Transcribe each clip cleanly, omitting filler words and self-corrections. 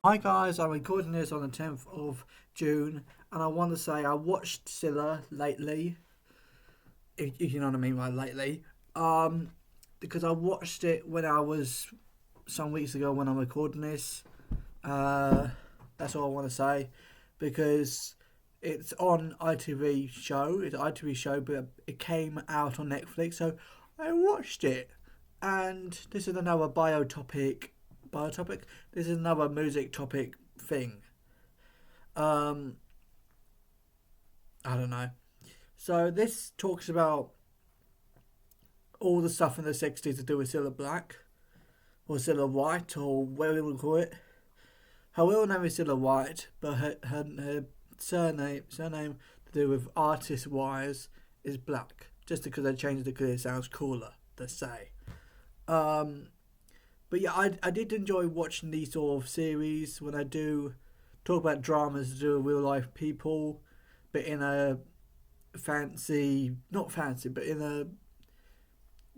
Hi guys, I'm recording this on the 10th of June, and I want to say I watched Cilla lately, if you know what I mean by lately, because I watched it when I was, some weeks ago when I'm recording this. That's all I want to say, because it's on ITV show, it's an ITV show, but it came out on Netflix, so I watched it, and this is another biotopic. This is another music topic thing. Um, I don't know. So this talks about all the stuff in the 60s to do with Cilla Black, or Cilla White, or whatever you want to call it. Her real name is Cilla White, but her surname to do with artist wise is Black, just because they changed it because it sounds cooler to say. But yeah, I did enjoy watching these sort of series when I do talk about dramas to do with real life people, but in a not fancy, but in a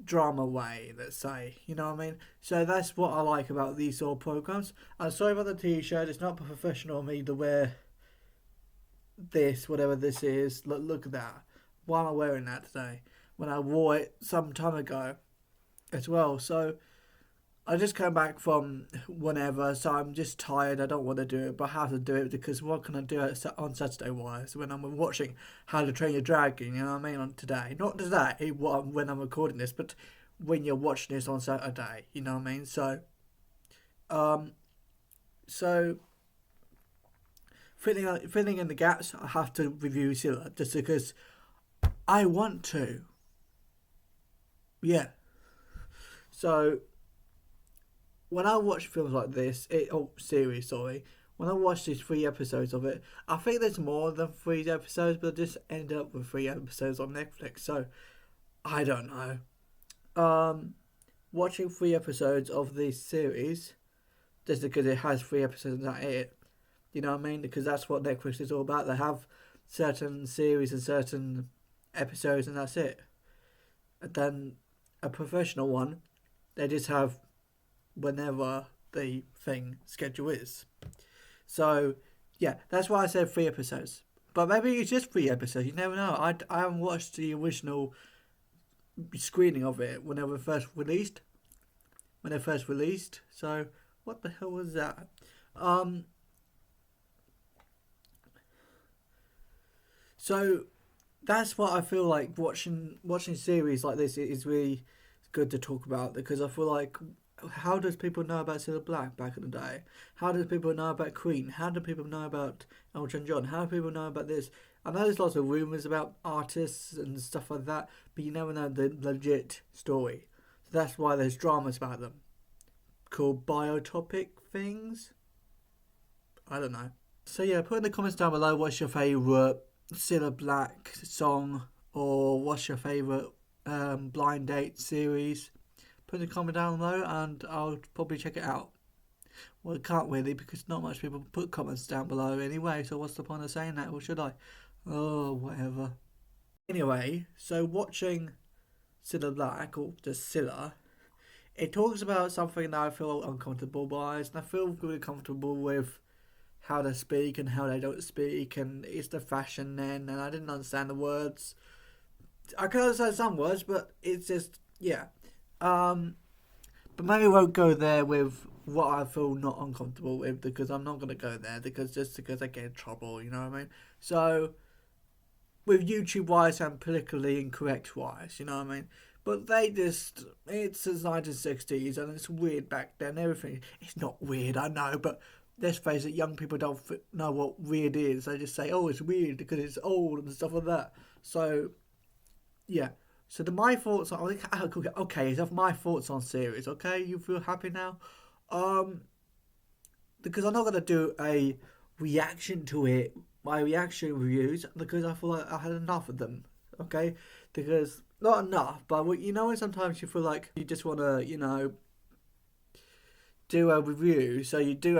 drama way, let's say. You know what I mean? So that's what I like about these sort of programs. I'm sorry about the t-shirt, it's not professional of me to wear this, whatever this is. Look at that. Why am I wearing that today? When I wore it some time ago as well. So I just came back from whenever, so I'm just tired. I don't want to do it, but I have to do it because what can I do on Saturday wise when I'm watching How to Train Your Dragon? You know what I mean? On today, not today when I'm recording this, but when you're watching this on Saturday. You know what I mean? Um, so filling in the gaps, I have to review Cilla just because I want to. Yeah. So when I watch films like this, series, sorry, when I watch these 3 episodes of it, I think there's more than 3 episodes, but I just end up with 3 episodes on Netflix, so I don't know. Watching 3 episodes of this series, just because it has 3 episodes and that's it, you know what I mean? Because that's what Netflix is all about. They have certain series and certain episodes and that's it. And then a professional one, they just have whenever the thing schedule is. So yeah, that's why I said 3 episodes. But maybe it's just 3 episodes. You never know. I haven't watched the original screening of it when they were first released. When they first released. So what the hell was that? So that's what I feel like watching series like this is really good to talk about, because I feel like, how does people know about Cilla Black back in the day? How does people know about Queen? How do people know about Elton John? How do people know about this? I know there's lots of rumours about artists and stuff like that, but you never know the legit story. So that's why there's dramas about them, called biotopic things. I don't know. So yeah, put in the comments down below what's your favourite Cilla Black song, or what's your favourite blind date series. Put a comment down below and I'll probably check it out. Well, I can't really, because not much people put comments down below anyway, so what's the point of saying that, or should I? Oh, whatever. Anyway, so watching Cilla Black, or just Cilla, it talks about something that I feel uncomfortable by, and I feel really comfortable with how they speak and how they don't speak, and it's the fashion then, and I didn't understand the words. I can understand some words, but it's just, yeah. But maybe I won't go there with what I feel not uncomfortable with, because I'm not going to go there because I get in trouble, you know what I mean? So, with YouTube wise and politically incorrect wise, you know what I mean? But it's the 1960s and it's weird back then, everything. It's not weird, I know, but let's face it, young people don't know what weird is. They just say, oh, it's weird because it's old and stuff like that. So, yeah. So my thoughts on, okay, so my thoughts on series, okay? You feel happy now? Um, because I'm not gonna do a reaction to it, my reaction reviews, because I feel like I had enough of them, okay? Because not enough, but you know when sometimes you feel like you just wanna, do a review, so you do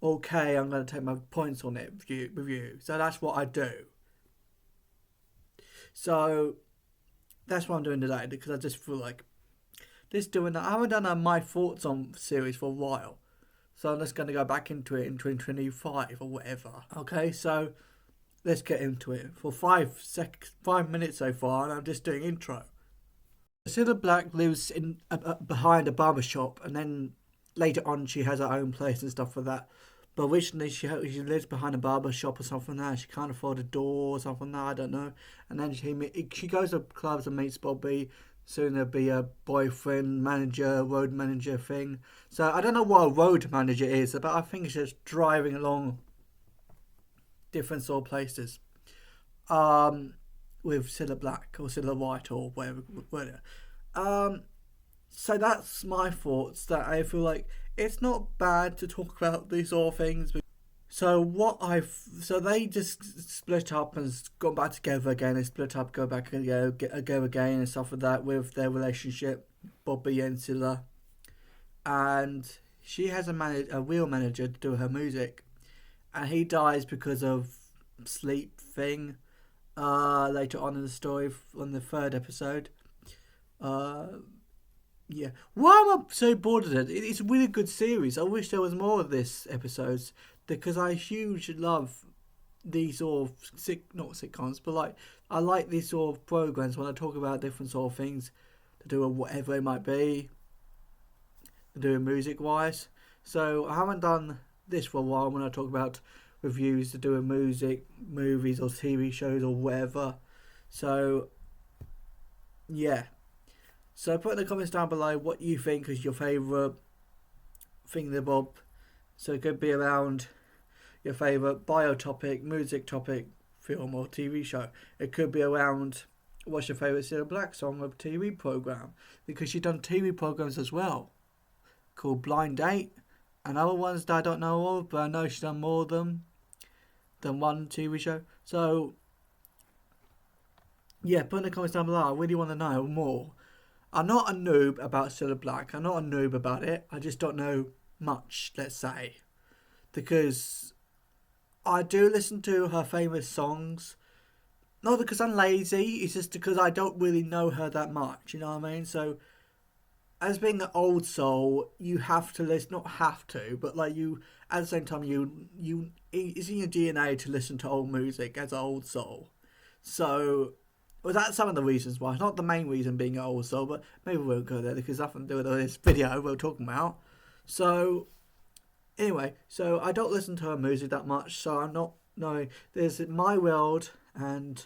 okay, I'm gonna take my points on it review. So that's what I do. So that's what I'm doing today, because I just feel like just doing that. I haven't done my thoughts on series for a while, So I'm just going to go back into it in 2025 or whatever. Okay, so let's get into it. For 5 minutes so far, and I'm just doing intro. Cilla Black lives in behind a barber shop, and then later on she has her own place and stuff like that. But originally she lives behind a barber shop or something like that. She can't afford a door or something like that, I don't know. And then she goes to clubs and meets Bobby. Soon there'll be a boyfriend, manager, road manager thing. So I don't know what a road manager is, but I think it's just driving along different sort of places. With Cilla Black or Cilla White or whatever. So that's my thoughts. That I feel like it's not bad to talk about these sort of things. So they just split up and got back together again. They split up, go back and go again and stuff like that with their relationship, Bobby and Cilla. And she has a real manager to do her music, and he dies because of sleep thing. Later on in the story, on the third episode. Yeah. Why am I so bored of it? It's a really good series. I wish there was more of this episodes because I hugely love these sort of not sitcoms, but like I like these sort of programs when I talk about different sort of things to do with whatever it might be, to do music wise. So I haven't done this for a while when I talk about reviews to do with music, movies or TV shows or whatever. So yeah. So put in the comments down below what you think is your favourite thingamabob. So it could be around your favourite bio topic, music topic, film or TV show. It could be around what's your favourite Cilla Black song or TV programme. Because she's done TV programmes as well. Called Blind Date. And other ones that I don't know of, but I know she's done more of them than one TV show. So yeah, put in the comments down below. I really want to know more. I'm not a noob about Cilla Black. I'm not a noob about it. I just don't know much, let's say. Because I do listen to her famous songs. Not because I'm lazy. It's just because I don't really know her that much. You know what I mean? So, as being an old soul, you have to listen. Not have to, but like you, at the same time, it's in your DNA to listen to old music as an old soul. So, well, that's some of the reasons why. Not the main reason being an old soul, but maybe we'll go there because nothing to do with this video we're talking about. So, anyway, so I don't listen to her music that much, so I'm not knowing. There's My World and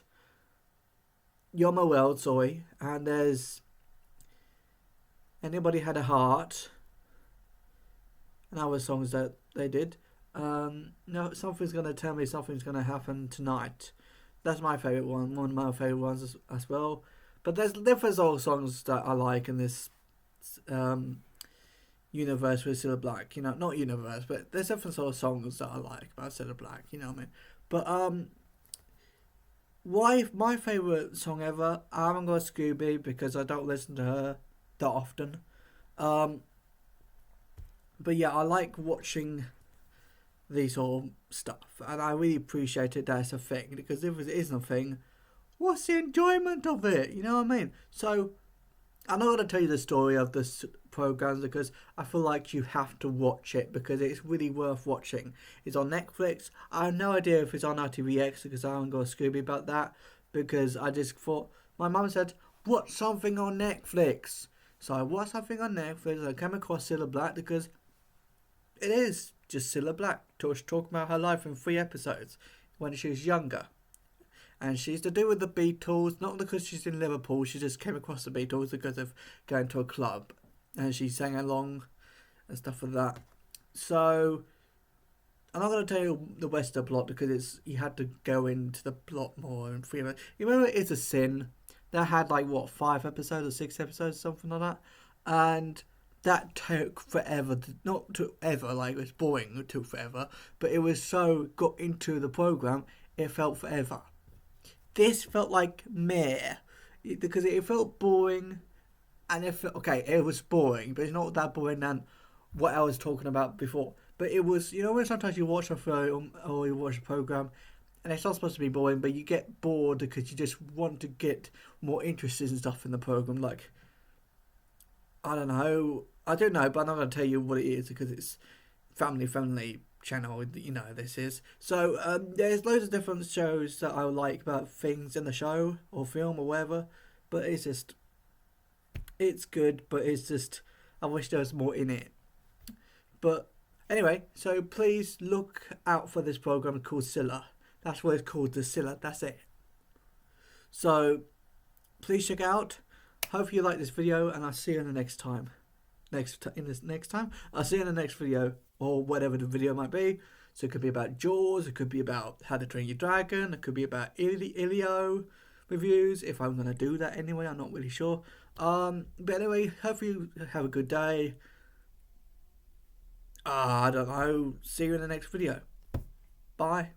You're My World, sorry, and there's Anybody Had a Heart and other songs that they did. No, Something's Gonna Tell Me Something's Gonna Happen Tonight. That's my favourite one of my favourite ones as well. But there's different old songs that I like in this universe with Cilla Black. You know, not universe, but there's different sort of songs that I like about Cilla Black. You know what I mean? But why my favourite song ever? I haven't got Scooby because I don't listen to her that often. But yeah, I like watching these sort of stuff, and I really appreciate it that it's a thing, because if it isn't a thing, what's the enjoyment of it? You know what I mean? So I'm not going to tell you the story of this programs because I feel like you have to watch it because it's really worth watching. It's on Netflix. I have no idea if it's on RTVX because I haven't got a Scooby about that, because I just thought, my mum said watch something on Netflix, so I watched something on Netflix. I came across Cilla Black because it is just Cilla Black talking about her life in 3 episodes when she was younger. And she's to do with the Beatles, not because she's in Liverpool, she just came across the Beatles because of going to a club. And she sang along and stuff like that. So, I'm not going to tell you the rest of the plot because you had to go into the plot more in 3 episodes. You remember It's a Sin? That had 5 episodes or 6 episodes, something like that. And that took forever. Not took ever, it was boring, it took forever. But it was so got into the program, it felt forever. This felt like meh, because it felt boring, and it felt, okay, it was boring, but it's not that boring than what I was talking about before. But it was, when sometimes you watch a film or you watch a program, and it's not supposed to be boring, but you get bored because you just want to get more interested in stuff in the program. I don't know, but I'm not going to tell you what it is because it's family friendly channel, you know, this is. So there's loads of different shows that I like about things in the show or film or whatever, but it's good, but it's just, I wish there was more in it. But anyway, so please look out for this program called Cilla. That's what it's called, the Cilla, that's it. So please check out. Hope you like this video, and I'll see you in the next time. I'll see you in the next video, or whatever the video might be. So it could be about Jaws, it could be about How to Train Your Dragon, it could be about Ilio reviews, if I'm going to do that anyway, I'm not really sure. But anyway, hope you have a good day. I don't know. See you in the next video. Bye.